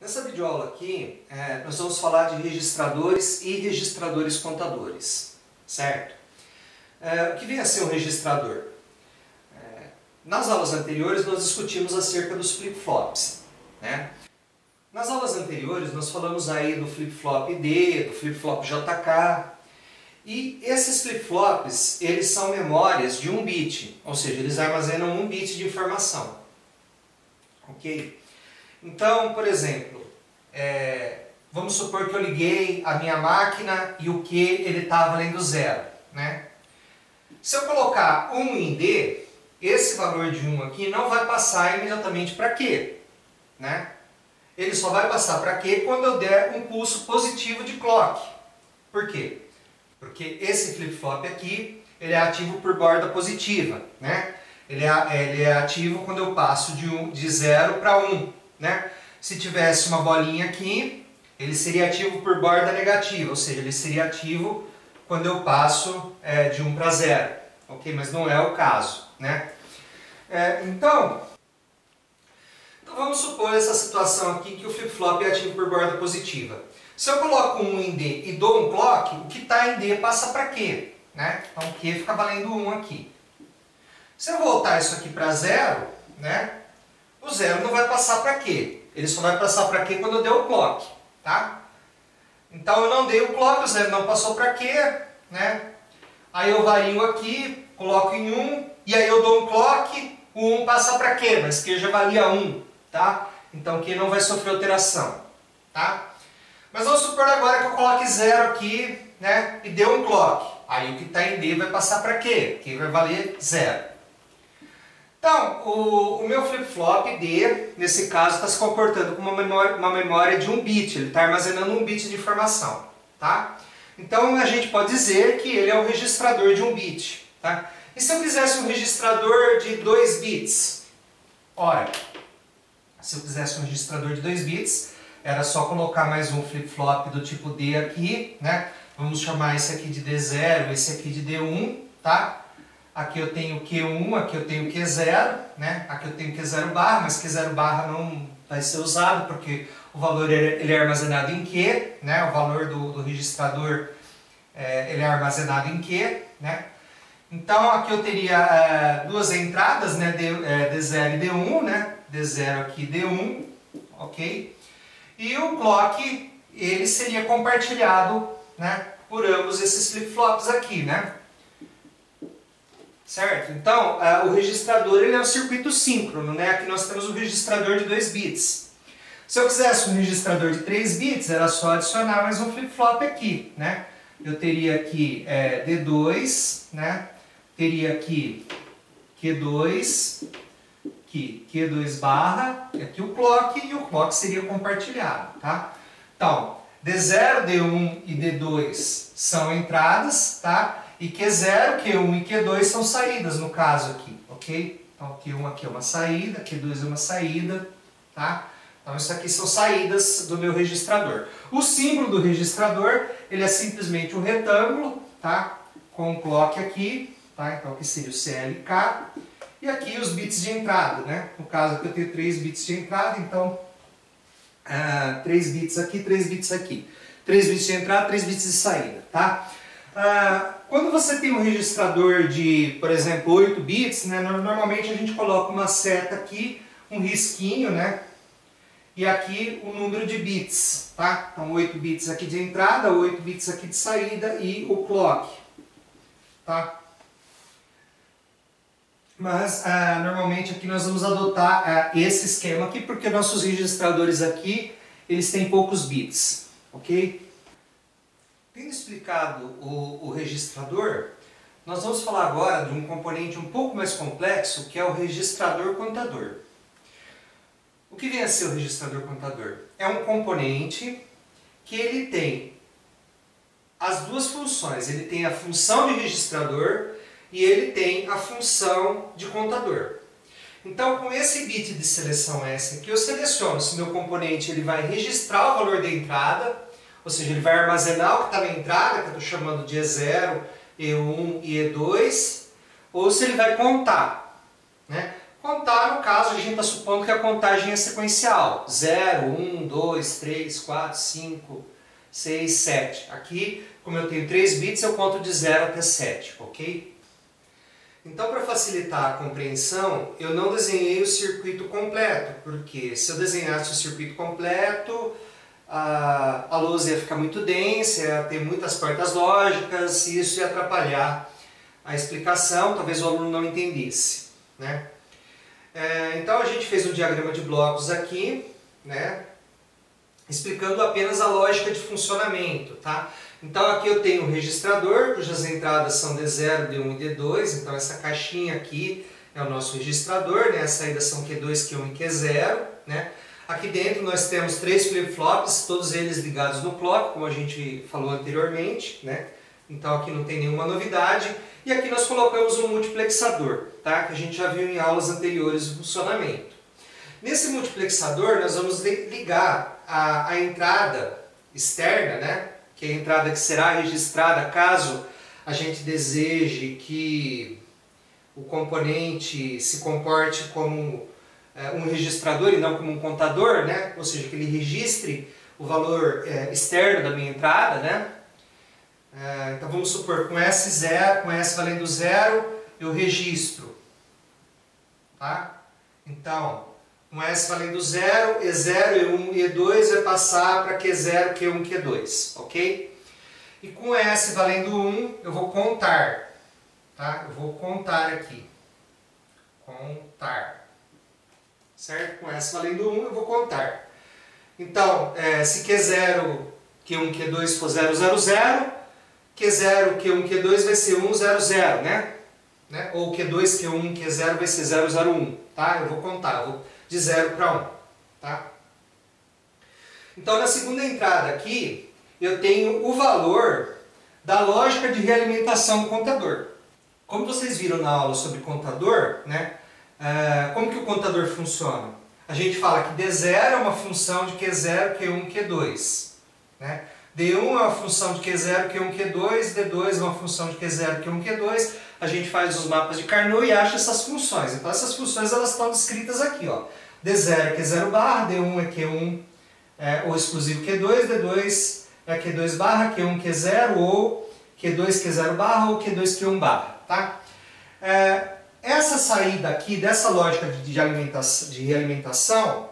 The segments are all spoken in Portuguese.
Nessa videoaula aqui, nós vamos falar de registradores e registradores contadores, certo? O que vem a ser um registrador? Nas aulas anteriores nós discutimos acerca dos flip-flops, né? Nas aulas anteriores nós falamos aí do flip-flop D, do flip-flop JK, e esses flip-flops, eles são memórias de 1 bit, ou seja, eles armazenam 1 bit de informação, ok? Então, por exemplo, vamos supor que eu liguei a minha máquina e o Q ele está valendo 0, né? Se eu colocar 1 em D, esse valor de 1 aqui não vai passar imediatamente para Q, né? Ele só vai passar para Q quando eu der um pulso positivo de clock. Por quê? Porque esse flip-flop aqui, ele é ativo por borda positiva, né? Ele é ativo quando eu passo de 0 para 1, né? Se tivesse uma bolinha aqui, ele seria ativo por borda negativa, ou seja, ele seria ativo quando eu passo de 1 para 0, ok? Mas não é o caso, né? Então vamos supor essa situação aqui que o flip-flop é ativo por borda positiva. Se eu coloco 1 em D e dou um clock, o que está em D passa para Q, né? Então Q fica valendo 1 aqui. Se eu voltar isso aqui para 0, né? O 0 não vai passar para Q. Ele só vai passar para Q quando eu der o clock, tá? Então eu não dei o clock, o 0 não passou para Q, né? Aí eu vario aqui, coloco em 1, e aí eu dou um clock, o 1 passa para Q, mas Q já valia 1, tá? Então Q não vai sofrer alteração, tá? Mas vamos supor agora que eu coloque 0 aqui, né? E dê um clock. Aí o que está em D vai passar para Q, que vai valer 0. Então, o meu flip-flop D, nesse caso, está se comportando como uma memória de 1 bit. Ele está armazenando 1 bit de informação, tá? Então a gente pode dizer que ele é um registrador de 1 bit, tá? E se eu quisesse um registrador de 2 bits? Ora, se eu quisesse um registrador de 2 bits, era só colocar mais um flip-flop do tipo D aqui, né? Vamos chamar esse aqui de D0, esse aqui de D1, tá? Aqui eu tenho Q1, aqui eu tenho Q0, né? Aqui eu tenho Q0 barra, mas Q0 barra não vai ser usado porque o valor ele é armazenado em Q, né? O valor do registrador ele é armazenado em Q, né? Então aqui eu teria duas entradas, né? D0 e D1, né? D0 aqui D1, ok? E o clock ele seria compartilhado, né? Por ambos esses flip-flops aqui, né? Certo? Então, o registrador ele é um circuito síncrono, né? Aqui nós temos um registrador de 2 bits. Se eu quisesse um registrador de 3 bits, era só adicionar mais um flip-flop aqui, né? Eu teria aqui D2, né? Teria aqui Q2, aqui Q2 barra, aqui o clock, e o clock seria compartilhado, tá? Então, D0, D1 e D2 são entradas, tá? E Q0, Q1 e Q2 são saídas no caso aqui, ok? Então Q1 aqui é uma saída, Q2 é uma saída, tá? Então isso aqui são saídas do meu registrador. O símbolo do registrador, ele é simplesmente um retângulo, tá? Com um clock aqui, tá? Então aqui seria o CLK. E aqui os bits de entrada, né? No caso aqui eu tenho 3 bits de entrada, então 3 bits aqui, 3 bits aqui. 3 bits de entrada, 3 bits de saída, tá? Quando você tem um registrador de, por exemplo, 8 bits, né, normalmente a gente coloca uma seta aqui, um risquinho, né, e aqui o número de bits, tá? Então 8 bits aqui de entrada, 8 bits aqui de saída e o clock, tá? Mas normalmente aqui nós vamos adotar esse esquema aqui, porque nossos registradores aqui, eles têm poucos bits, ok? Tendo explicado o registrador, nós vamos falar agora de um componente um pouco mais complexo, que é o registrador contador. O que vem a ser o registrador contador? É um componente que ele tem as duas funções. Ele tem a função de registrador e ele tem a função de contador. Então, com esse bit de seleção S aqui, eu seleciono se meu componente ele vai registrar o valor da entrada, ou seja, ele vai armazenar o que está na entrada, que eu estou chamando de E0, E1 e E2, ou se ele vai contar, né? Contar, no caso, a gente está supondo que a contagem é sequencial. 0, 1, 2, 3, 4, 5, 6, 7. Aqui, como eu tenho 3 bits, eu conto de 0 até 7, ok? Então, para facilitar a compreensão, eu não desenhei o circuito completo, porque se eu desenhasse o circuito completo, a lousa ia ficar muito densa, ia ter muitas portas lógicas, e isso ia atrapalhar a explicação, talvez o aluno não entendesse, né? Então a gente fez um diagrama de blocos aqui, né, explicando apenas a lógica de funcionamento, tá? Então aqui eu tenho um registrador, cujas entradas são D0, D1 e D2, então essa caixinha aqui é o nosso registrador, né? As saídas são Q2, Q1 e Q0, né? Aqui dentro nós temos 3 flip-flops, todos eles ligados no clock, como a gente falou anteriormente, né? Então aqui não tem nenhuma novidade. E aqui nós colocamos um multiplexador, tá? Que a gente já viu em aulas anteriores o funcionamento. Nesse multiplexador nós vamos ligar a entrada externa, né? Que é a entrada que será registrada caso a gente deseje que o componente se comporte como um registrador e não como um contador, né? Ou seja, que ele registre o valor externo da minha entrada, né? Então vamos supor, com S0, com S valendo 0, eu registro, tá? Então, com S valendo 0, E0, E1 e E2 vai passar para Q0, Q1, Q2, ok? E com S valendo 1, eu vou contar, tá? Eu vou contar aqui, contar, certo? Com S valendo 1, eu vou contar. Então, se Q0, Q1, Q2 for 0, 0, 0, Q0, Q1, Q2 vai ser 1, 0, 0, né? Ou Q2, Q1, Q0 vai ser 0, 0, 1, tá? Eu vou contar, eu vou de 0 para 1, tá? Então, na segunda entrada aqui, eu tenho o valor da lógica de realimentação do contador. Como vocês viram na aula sobre contador, né? Como que o contador funciona? A gente fala que D0 é uma função de Q0, Q1, Q2, né? D1 é uma função de Q0, Q1, Q2, D2 é uma função de Q0, Q1, Q2. A gente faz os mapas de Carnot e acha essas funções. Então essas funções elas estão descritas aqui, ó. D0 é Q0 barra, D1 é Q1 ou exclusivo Q2, D2 é Q2 barra, Q1 Q0 ou Q2 Q0 barra ou Q2 Q1 barra, tá? Essa saída aqui dessa lógica de realimentação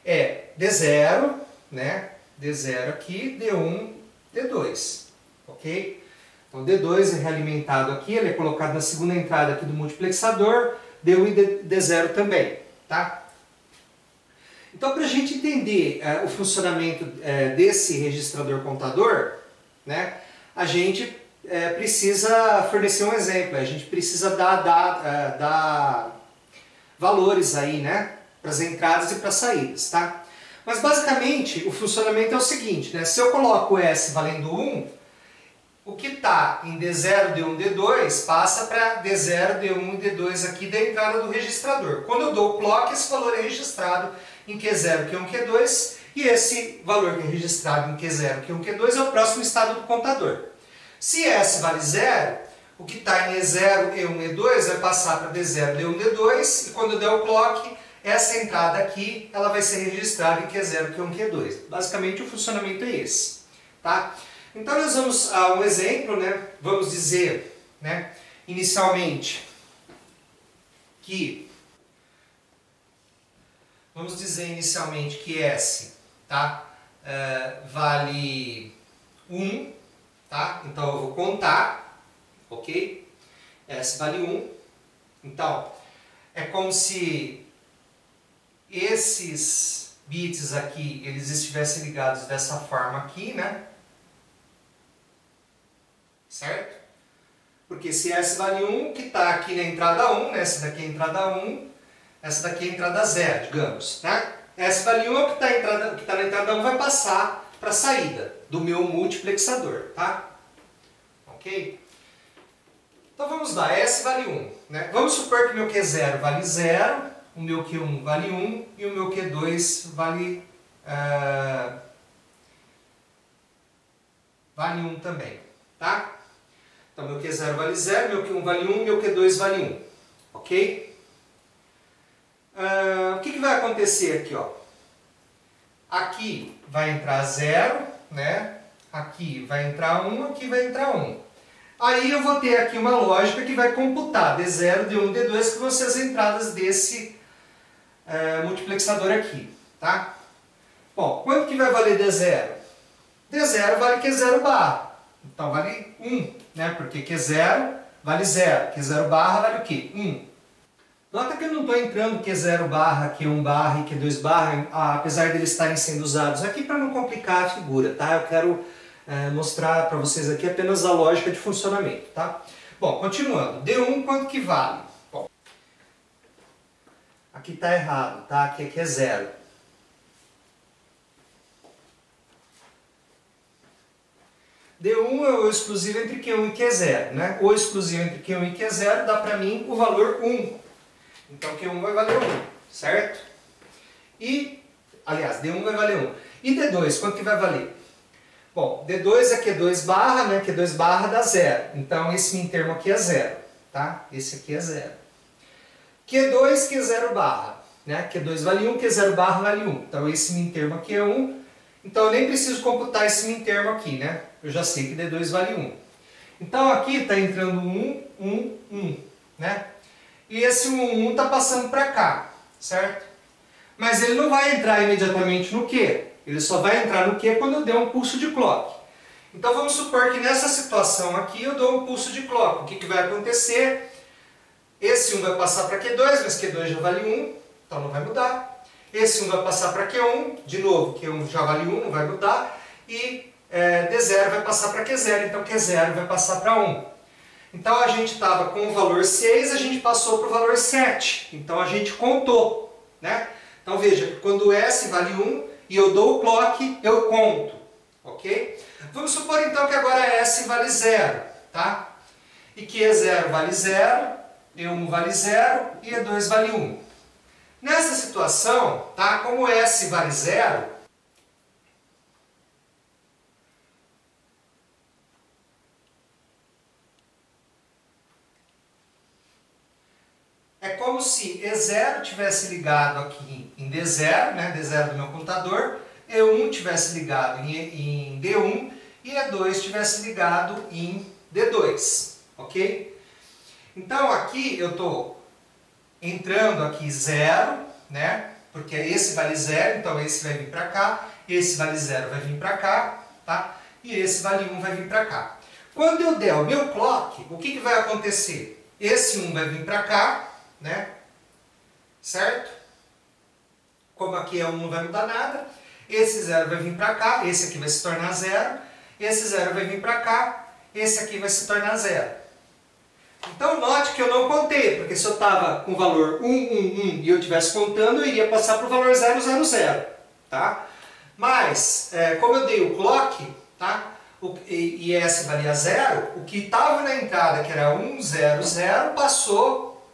é D0, né? D0 aqui, D1, D2, ok? Então D2 é realimentado aqui, ele é colocado na segunda entrada aqui do multiplexador, D1 e D0 também, tá? Então, para a gente entender o funcionamento desse registrador contador, né, a gente precisa fornecer um exemplo, a gente precisa dar valores aí, né, para as entradas e para as saídas, tá? Mas basicamente o funcionamento é o seguinte, né? Se eu coloco S valendo 1, o que está em D0, D1, D2 passa para D0, D1 e D2 aqui da entrada do registrador. Quando eu dou o clock, esse valor é registrado em Q0, Q1, Q2 e esse valor que é registrado em Q0, Q1, Q2 é o próximo estado do contador. Se S vale 0, o que está em E0, E1, E2 vai passar para D0, D1, D2 e quando eu der o clock, essa entrada aqui, ela vai ser registrada em Q0, Q1, Q2. Basicamente o funcionamento é esse, tá? Então nós vamos a um exemplo, né? Vamos dizer, né, inicialmente que S, tá? Vale 1, tá? Então eu vou contar, ok? S vale 1. Então é como se esses bits aqui, eles estivessem ligados dessa forma aqui, né? Certo? Porque se S vale 1, que está aqui na entrada 1, né? Essa daqui é a entrada 1, essa daqui é a entrada 0, digamos, né? S vale 1 é o que está na entrada 1 vai passar para a saída do meu multiplexador, tá? Ok? Então vamos lá, S vale 1, né? Vamos supor que meu Q0 vale 0, o meu Q1 vale 1 e o meu Q2 vale 1 também, tá? Então meu Q0 vale 0, meu Q1 vale 1 e meu Q2 vale 1, ok? O que vai acontecer aqui? Ó? Aqui vai entrar 0, né? Aqui vai entrar 1, aqui vai entrar 1. Aí eu vou ter aqui uma lógica que vai computar D0, D1, D2, que vão ser as entradas desse multiplexador aqui. Tá? Bom, quanto que vai valer D0? D0 vale Q0 barra. Então vale 1, né? Porque Q0 vale 0. Q0 barra vale o quê? 1. Nota que eu não estou entrando Q0 barra, Q1 barra e Q2 barra, apesar de eles estarem sendo usados aqui para não complicar a figura, tá? Eu quero mostrar para vocês aqui apenas a lógica de funcionamento, tá? Bom, continuando. D1 quanto que vale? Bom, aqui está errado, tá? Aqui é Q0. D1 é o exclusivo entre Q1 e Q0, né? O exclusivo entre Q1 e Q0 dá para mim o valor 1. Então Q1 vai valer 1, certo? E, aliás, D1 vai valer 1. E D2, quanto que vai valer? Bom, D2 é Q2 barra, né? Q2 barra dá 0. Então esse min termo aqui é 0, tá? Esse aqui é 0. Q2, Q0 barra, né? Q2 vale 1, Q0 barra vale 1. Então esse min termo aqui é 1. Então eu nem preciso computar esse min termo aqui, né? Eu já sei que D2 vale 1. Então aqui está entrando 1, 1, 1, né? E esse 1, 1 está passando para cá, certo? Mas ele não vai entrar imediatamente no Q. Ele só vai entrar no Q quando eu der um pulso de clock. Então vamos supor que nessa situação aqui eu dou um pulso de clock. O que vai acontecer? Esse 1 vai passar para Q2, mas Q2 já vale 1, então não vai mudar. Esse 1 vai passar para Q1, de novo, Q1 já vale 1, não vai mudar. E D0 vai passar para Q0, então Q0 vai passar para 1. Então a gente estava com o valor 6, a gente passou para o valor 7. Então a gente contou, né? Então veja, quando S vale 1 e eu dou o clock, eu conto, ok? Vamos supor então que agora S vale 0, tá? E que E0 vale 0, E1 vale 0 e E2 vale 1. Nessa situação, tá? Como S vale 0, é como se E0 tivesse ligado aqui em D0, né? D0 do meu computador, E1 tivesse ligado em D1 e E2 tivesse ligado em D2, ok? Então aqui eu estou entrando aqui 0, né? Porque esse vale 0, então esse vai vir para cá, esse vale 0 vai vir para cá, tá? E esse vale 1 vai vir para cá. Quando eu der o meu clock, o que vai acontecer? Esse 1 vai vir para cá, né? Certo? Como aqui é 1, não vai mudar nada. Esse 0 vai vir para cá, esse aqui vai se tornar 0. Esse 0 vai vir para cá, esse aqui vai se tornar 0. Então note que eu não contei, porque se eu estava com o valor 1, 1, 1 e eu estivesse contando, eu iria passar para o valor 0, 0, 0. Tá? Mas, como eu dei o clock, tá? E S valia 0, o que estava na entrada, que era 1, 0, 0, passou...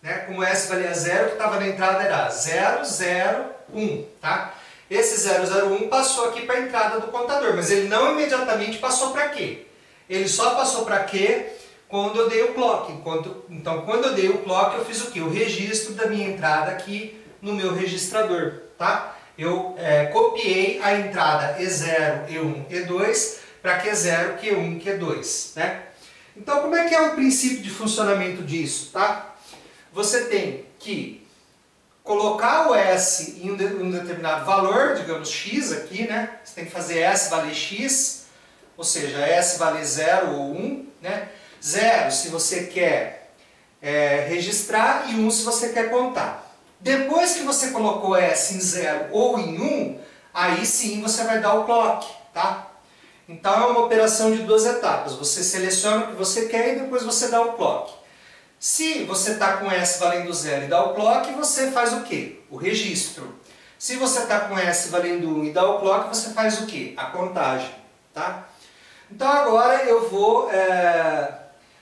né, como S valia 0, o que estava na entrada era 0, 0, 1. Tá? Esse 0, 0, 1 passou aqui para a entrada do contador, mas ele não imediatamente passou para quê? Ele só passou para quê quando eu dei o clock. Então, quando eu dei o clock, eu fiz o quê? O registro da minha entrada aqui no meu registrador. Tá? Eu copiei a entrada E0, E1, E2 para Q0, Q1, Q2. Né? Então, como é que é o princípio de funcionamento disso? Tá? Você tem que colocar o S em um determinado valor, digamos x aqui, né? Você tem que fazer S valer x, ou seja, S vale 0 ou 1, né? 0 se você quer registrar e 1 se você quer contar. Depois que você colocou S em 0 ou em 1, aí sim você vai dar o clock, tá? Então é uma operação de duas etapas. Você seleciona o que você quer e depois você dá o clock. Se você está com S valendo 0 e dá o clock, você faz o quê? O registro. Se você está com S valendo 1 e dá o clock, você faz o quê? A contagem. Tá? Então agora eu vou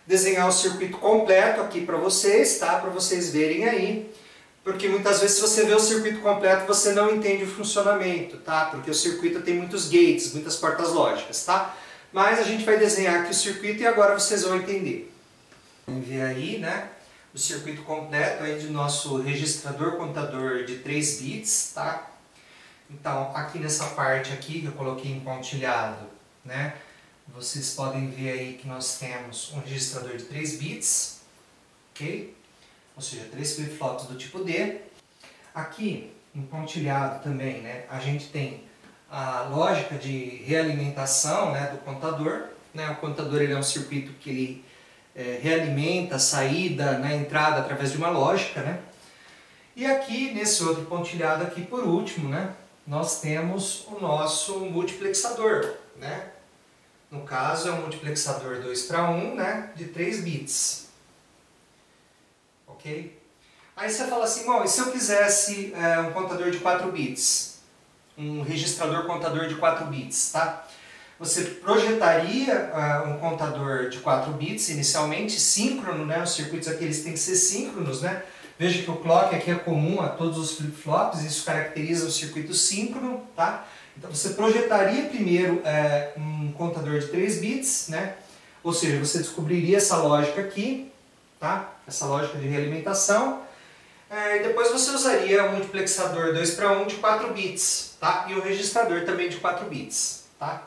desenhar o circuito completo aqui para vocês, tá? Para vocês verem aí. Porque muitas vezes se você vê o circuito completo, você não entende o funcionamento, tá? Porque o circuito tem muitos gates, muitas portas lógicas, tá? Mas a gente vai desenhar aqui o circuito e agora vocês vão entender. Vamos ver aí, né? o circuito completo aí de nosso registrador contador de 3 bits, tá? Então, aqui nessa parte aqui que eu coloquei em pontilhado, né? Vocês podem ver aí que nós temos um registrador de 3 bits, ok? Ou seja, 3 flip-flops do tipo D. Aqui, em pontilhado também, né? A gente tem a lógica de realimentação, né, do contador, né? O contador ele é um circuito que ele realimenta a saída na entrada através de uma lógica, né? E aqui, nesse outro pontilhado aqui, por último, né, nós temos o nosso multiplexador, né? No caso, é um multiplexador 2:1, né, de 3 bits. Ok? Aí você fala assim, bom, e se eu quisesse um contador de 4 bits? Um registrador contador de 4 bits, tá? Você projetaria um contador de 4 bits inicialmente, síncrono, né? Os circuitos aqui eles têm que ser síncronos, né? Veja que o clock aqui é comum a todos os flip-flops, isso caracteriza o circuito síncrono, tá? Então você projetaria primeiro um contador de 3 bits, né? Ou seja, você descobriria essa lógica aqui, tá? Essa lógica de realimentação. E depois você usaria o multiplexador 2:1 de 4 bits, tá? E o registrador também de 4 bits, tá?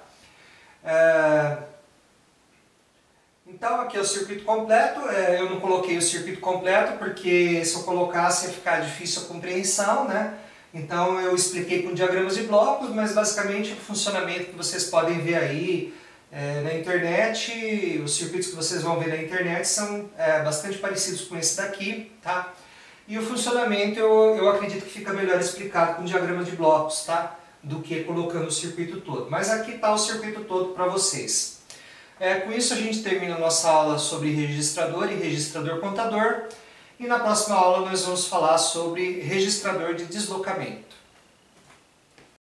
Então aqui é o circuito completo. Eu não coloquei o circuito completo porque se eu colocasse ia ficar difícil a compreensão, né? Então eu expliquei com diagramas de blocos, mas basicamente o funcionamento que vocês podem ver aí na internet, os circuitos que vocês vão ver na internet são bastante parecidos com esse daqui, tá? E o funcionamento eu acredito que fica melhor explicado com diagramas de blocos, tá? Do que colocando o circuito todo. Mas aqui está o circuito todo para vocês. Com isso a gente termina a nossa aula sobre registrador e registrador contador. E na próxima aula nós vamos falar sobre registrador de deslocamento.